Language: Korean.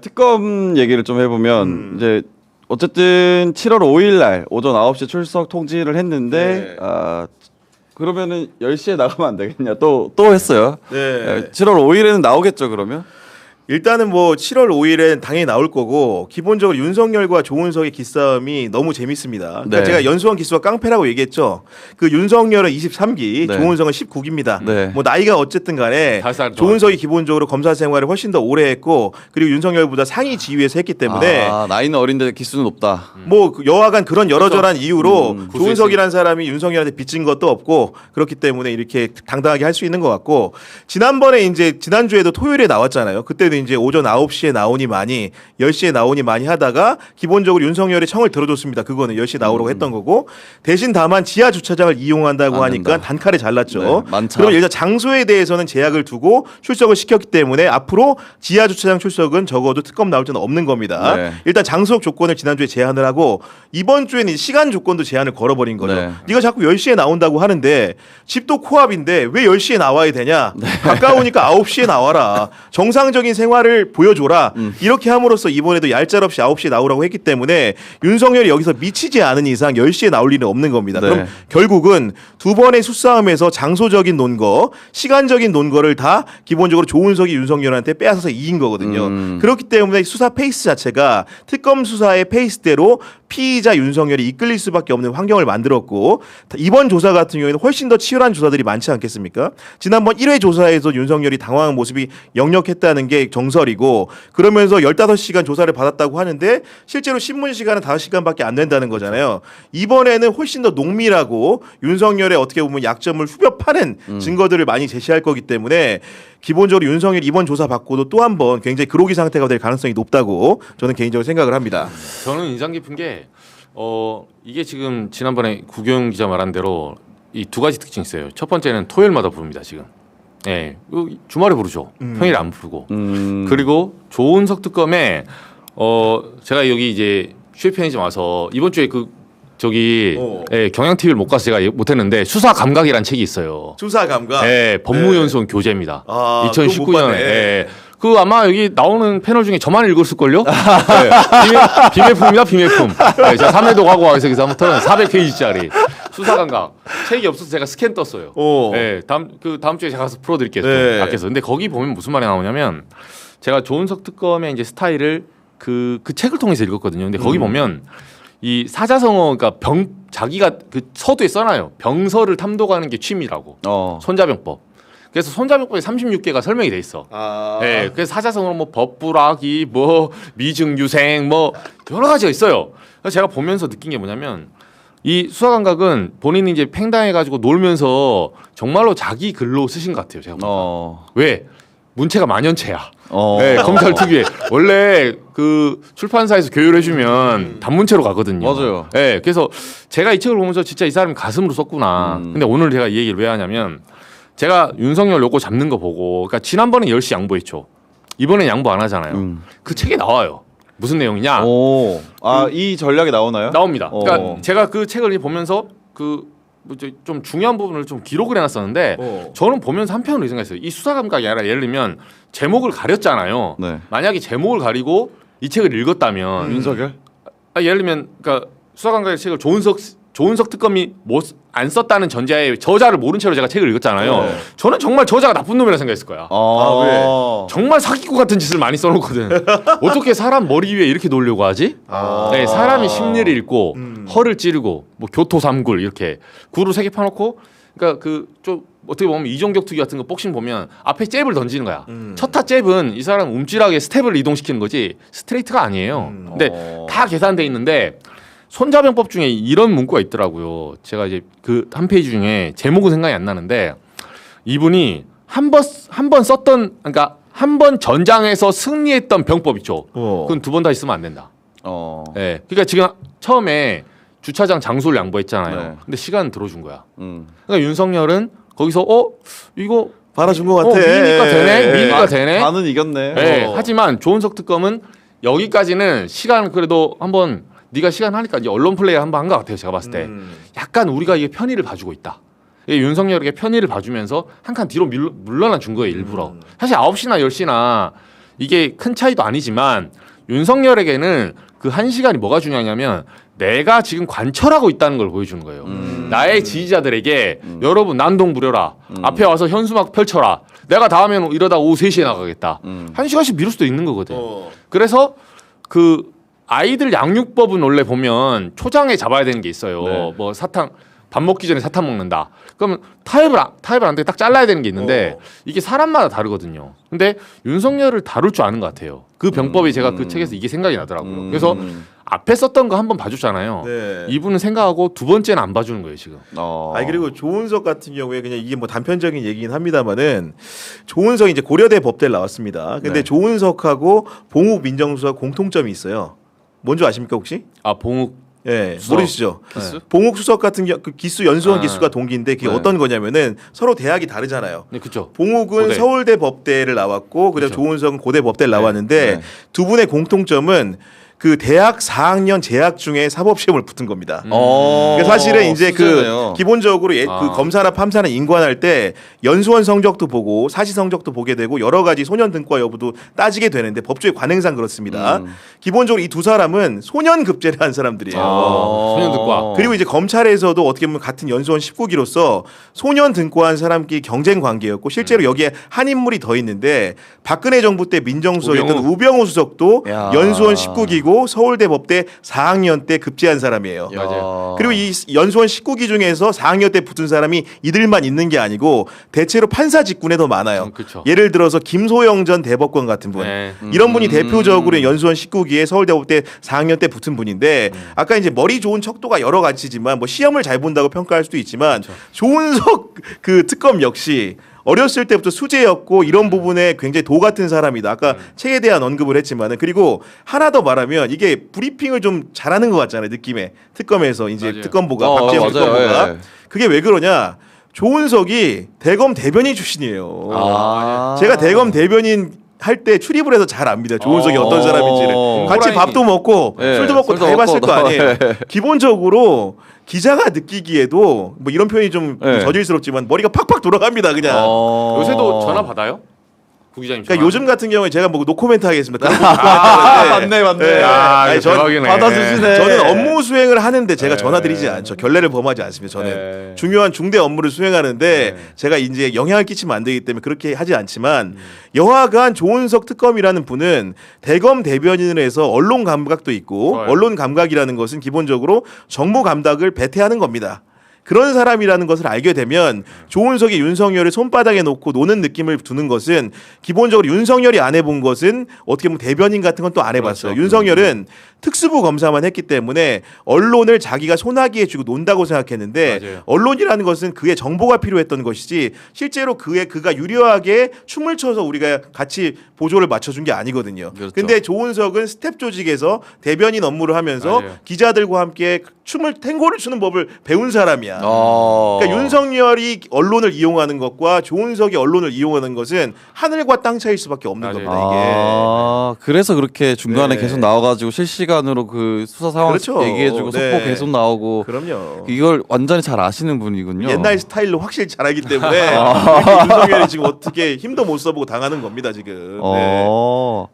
특검 얘기를 좀 해보면 이제 어쨌든 7월 5일 날 오전 9시 출석 통지를 했는데 그러면은 10시에 나가면 안 되겠냐 또 했어요. 네. 7월 5일에는 나오겠죠 그러면? 일단은 뭐 7월 5일엔 당연히 나올 거고 기본적으로 윤석열과 조은석의 기싸움이 너무 재밌습니다. 그러니까 네. 제가 연수원 기수가 깡패라고 얘기했죠. 그 윤석열은 23기, 네. 조은석은 19기입니다. 네. 뭐 나이가 어쨌든 간에 조은석이 기본적으로 검사 생활을 훨씬 더 오래 했고 그리고 윤석열보다 상위 지위에서 했기 때문에 나이는 어린데 기수는 높다. 뭐 여하간 그런 여러저러한 이유로 구수했으니까. 조은석이라는 사람이 윤석열한테 빚진 것도 없고 그렇기 때문에 이렇게 당당하게 할 수 있는 것 같고 지난번에 이제 지난주에도 토요일에 나왔잖아요. 그때도 이제 오전 9시에 나오니 많이 10시에 나오니 많이 하다가 기본적으로 윤석열의 청을 들어줬습니다. 그거는 10시에 나오라고 했던 거고 대신 다만 지하 주차장을 이용한다고 하니까 된다. 단칼에 잘랐죠. 네, 많다. 그럼 일단 장소에 대해서는 제약을 두고 출석을 시켰기 때문에 앞으로 지하 주차장 출석은 적어도 특검 나올 때는 없는 겁니다. 네. 일단 장소적 조건을 지난주에 제한을 하고 이번 주에는 시간 조건도 제한을 걸어버린 거죠. 네. 네가 자꾸 10시에 나온다고 하는데 집도 코앞인데 왜 10시에 나와야 되냐? 가까우니까 9시에 나와라. 정상적인 생활을 보여줘라. 이렇게 함으로써 이번에도 얄짤없이 9시에 나오라고 했기 때문에 윤석열이 여기서 미치지 않은 이상 10시에 나올 일은 없는 겁니다. 네. 그럼 결국은 두 번의 수싸움에서 장소적인 논거, 시간적인 논거를 다 기본적으로 조은석이 윤석열한테 빼앗아서 이긴 거거든요. 그렇기 때문에 수사 페이스 자체가 특검 수사의 페이스대로 피의자 윤석열이 이끌릴 수밖에 없는 환경을 만들었고 이번 조사 같은 경우에는 훨씬 더 치열한 조사들이 많지 않겠습니까? 지난번 1회 조사에서 윤석열이 당황한 모습이 역력했다는 게 정설이고 그러면서 15시간 조사를 받았다고 하는데 실제로 신문 시간은 5시간밖에 안 된다는 거잖아요. 이번에는 훨씬 더 농밀하고 윤석열의 어떻게 보면 약점을 후벼 파는 증거들을 많이 제시할 거기 때문에 기본적으로 윤석열 이번 조사 받고도 또 한 번 굉장히 그로기 상태가 될 가능성이 높다고 저는 개인적으로 생각을 합니다. 저는 인상 깊은 게 이게 지금 지난번에 구경 기자 말한 대로 이 두 가지 특징이 있어요. 첫 번째는 토요일마다 부릅니다 지금. 예, 주말에 부르죠. 평일에 안 부르고. 그리고 조은석 특검에 제가 여기 이제 슈 편의점 와서 이번 주에 예, 경향 TV를 못 가서 제가 못했는데 수사 감각이란 책이 있어요. 수사 감각. 예, 법무연수원 교재입니다. 아, 2019년에. 예. 그 아마 여기 나오는 패널 중에 저만 읽었을걸요? 네. 비매품이다 비매품. 네, 제가 3회도 가고 와서 아무튼 400페이지짜리 수사감각 책이 없어서 제가 스캔 떴어요. 네, 다음 주에 제가 가서 풀어드릴게요. 네. 밖에서. 근데 거기 보면 무슨 말이 나오냐면 제가 조은석 특검의 이제 스타일을 그 책을 통해서 읽었거든요. 근데 거기 보면 이 사자성어 그러니까 자기가 그 서두에 써놔요. 병서를 탐독하는 게 취미라고. 손자병법. 그래서 손자병법에 36개가 설명이 돼 있어. 네, 그래서 사자성어로 뭐 법부라기, 뭐 미증유생, 뭐 여러 가지가 있어요. 그래서 제가 보면서 느낀 게 뭐냐면 이 수사감각은 본인이 이제 팽당해가지고 놀면서 정말로 자기 글로 쓰신 것 같아요. 제가 보니까. 왜? 문체가 만연체야. 네, 검찰 특유의 원래 그 출판사에서 교육을 해주면 단문체로 가거든요. 맞아요. 네, 그래서 제가 이 책을 보면서 진짜 이 사람이 가슴으로 썼구나. 근데 오늘 제가 이 얘기를 왜 하냐면. 제가 윤석열 요거 잡는 거 보고 그러니까 지난번에 10시 양보했죠. 이번엔 양보 안 하잖아요. 그 책에 나와요. 무슨 내용이냐? 이 전략이 나오나요? 나옵니다. 그러니까 제가 그 책을 보면서 좀 중요한 부분을 좀 기록을 해놨었는데 저는 보면서 한편으로 생각했어요. 이 수사 감각이 아니라 예를 들면 제목을 가렸잖아요. 네. 만약에 제목을 가리고 이 책을 읽었다면 윤석열? 예를 들면 그러니까 수사 감각의 책을 조은석 특검이 안 썼다는 전제하에 저자를 모른 채로 제가 책을 읽었잖아요. 저는 정말 저자가 나쁜 놈이라 생각했을 거야. 왜? 정말 사기꾼 같은 짓을 많이 써놓거든. 어떻게 사람 머리 위에 이렇게 놓으려고 하지? 네, 사람이 심리를 읽고 허를 찌르고 뭐 교토 삼굴 이렇게 구를 3개 파놓고 그러니까 좀 어떻게 보면 이종격 투기 같은 거 복싱 보면 앞에 잽을 던지는 거야. 첫 타 잽은 이 사람 움찔하게 스텝을 이동시키는 거지 스트레이트가 아니에요. 근데 다 계산돼 있는데 손자병법 중에 이런 문구가 있더라고요. 제가 이제 그 한 페이지 중에 제목은 생각이 안 나는데 이분이 한 번 썼던 그러니까 한 번 전장에서 승리했던 병법 있죠. 그건 2번 다시 쓰면 안 된다. 네. 그러니까 지금 처음에 주차장 장소를 양보했잖아요. 네. 근데 시간은 들어준 거야. 그러니까 윤석열은 거기서 이거 받아준 것 같아. 미니가 되네. 반은 이겼네. 네. 하지만 조은석 특검은 여기까지는 시간 그래도 한번 네가 시간 하니까 이제 언론 플레이 한번 한 것 같아요. 제가 봤을 때 약간 우리가 이게 편의를 봐주고 있다. 윤석열에게 편의를 봐주면서 한 칸 뒤로 물러나 준 거예요. 일부러. 사실 9시나 10시나 이게 큰 차이도 아니지만 윤석열에게는 그 1시간이 뭐가 중요하냐면 내가 지금 관철하고 있다는 걸 보여주는 거예요. 나의 지지자들에게 여러분 난동 부려라. 앞에 와서 현수막 펼쳐라. 내가 다음에는 이러다 오후 3시에 나가겠다. 1시간씩 미룰 수도 있는 거거든. 그래서 그 아이들 양육법은 원래 보면 초장에 잡아야 되는 게 있어요. 네. 뭐 사탕 밥 먹기 전에 사탕 먹는다. 그러면 타협을 안 되게 딱 잘라야 되는 게 있는데 이게 사람마다 다르거든요. 근데 윤석열을 다룰 줄 아는 것 같아요. 그 병법이 제가 그 책에서 이게 생각이 나더라고요. 그래서 앞에 썼던 거 한 번 봐줬잖아요. 네. 이분은 생각하고 두 번째는 안 봐주는 거예요 지금. 아니 그리고 조은석 같은 경우에 그냥 이게 뭐 단편적인 얘기긴 합니다만은 조은석이 이제 고려대 법대를 나왔습니다. 근데 네. 조은석하고 봉욱 민정수석 공통점이 있어요. 뭔지 아십니까 혹시? 아 봉욱 예, 수석. 모르시죠? 기수? 봉욱 수석 같은 경우 그 기수 연수원 아. 기수가 동기인데 그게 네. 어떤 거냐면은 서로 대학이 다르잖아요. 네 그렇죠. 봉욱은 고대. 서울대 법대를 나왔고 그다음 그렇죠. 조은석은 고대 법대를 나왔는데 네. 두 분의 공통점은 그 대학 4학년 재학 중에 사법 시험을 붙은 겁니다. 그러니까 사실은 이제 수제네요. 그 기본적으로 그 아. 검사나 판사나 인관할 때 연수원 성적도 보고 사시 성적도 보게 되고 여러 가지 소년 등과 여부도 따지게 되는데 법조의 관행상 그렇습니다. 기본적으로 이 두 사람은 소년 급제를 한 사람들이에요. 소년 등과. 그리고 이제 검찰에서도 어떻게 보면 같은 연수원 19기로서 소년 등과한 사람끼리 경쟁 관계였고 실제로 여기에 한 인물이 더 있는데 박근혜 정부 때 민정수석이었던 우병우 수석도 야. 연수원 19기고 서울대 법대 4학년 때 급제한 사람이에요. 맞아요. 그리고 이 연수원 19기 중에서 4학년 때 붙은 사람이 이들만 있는 게 아니고 대체로 판사 직군에 더 많아요. 그쵸. 예를 들어서 김소영 전 대법관 같은 분. 네. 이런 분이 대표적으로 연수원 19기에 서울대법대 4학년 때 붙은 분인데 아까 이제 머리 좋은 척도가 여러 가지지만 뭐 시험을 잘 본다고 평가할 수도 있지만 조은석 그 특검 역시 어렸을 때부터 수재였고 이런 부분에 굉장히 도 같은 사람이다. 아까 책에 대한 언급을 했지만은 그리고 하나 더 말하면 이게 브리핑을 좀 잘하는 것 같잖아요. 느낌에 특검에서 이제 맞아요. 특검보가 박재영 맞아요. 특검보가 예. 그게 왜 그러냐? 조은석이 대검 대변인 출신이에요. 아. 제가 대검 대변인 할 때 출입을 해서 잘 압니다. 조은석이 어떤 사람인지를. 같이 호랑이. 밥도 먹고 예, 술도 먹고 다 술도 해봤을 먹고 거 아니에요. 예. 기본적으로 기자가 느끼기에도 뭐 이런 표현이 좀 예. 저질스럽지만 머리가 팍팍 돌아갑니다. 그냥. 요새도 전화 받아요? 부기자님 전화. 그러니까 요즘 같은 경우에 제가 뭐 노코멘트 하겠습니다. 맞네, 맞네. 아, 아니, 이거 대박이네. 받아주시네. 저는 업무 수행을 하는데 제가 전화드리지 않죠. 결례를 범하지 않습니다. 저는 네. 중요한 중대 업무를 수행하는데 네. 제가 이제 영향을 끼치면 안 되기 때문에 그렇게 하지 않지만 여하간 조은석 특검이라는 분은 대검 대변인을 해서 언론 감각도 있고 좋아요. 언론 감각이라는 것은 기본적으로 정보 감각을 배태하는 겁니다. 그런 사람이라는 것을 알게 되면 조은석이 윤석열을 손바닥에 놓고 노는 느낌을 두는 것은 기본적으로 윤석열이 안 해본 것은 어떻게 보면 대변인 같은 건 또 안 해봤어요. 그렇죠. 윤석열은 특수부 검사만 했기 때문에 언론을 자기가 소나기에 쥐고 논다고 생각했는데 맞아요. 언론이라는 것은 그의 정보가 필요했던 것이지 실제로 그가 유려하게 춤을 춰서 우리가 같이 보조를 맞춰준 게 아니거든요. 그렇죠. 근데 조은석은 스텝 조직에서 대변인 업무를 하면서 맞아요. 기자들과 함께 탱고를 추는 법을 배운 사람이야. 어. 그러니까 윤석열이 언론을 이용하는 것과 조은석이 언론을 이용하는 것은 하늘과 땅 차이일 수밖에 없는 맞아요. 겁니다. 이게. 아, 그래서 그렇게 중간에 네. 계속 나와가지고 실시간으로 그 수사 상황 그렇죠. 얘기해주고 네. 속보 계속 나오고 그럼요. 이걸 완전히 잘 아시는 분이군요. 옛날 스타일로 확실히 잘하기 때문에 이렇게 윤석열이 지금 어떻게 힘도 못 써보고 당하는 겁니다 지금. 네. 어.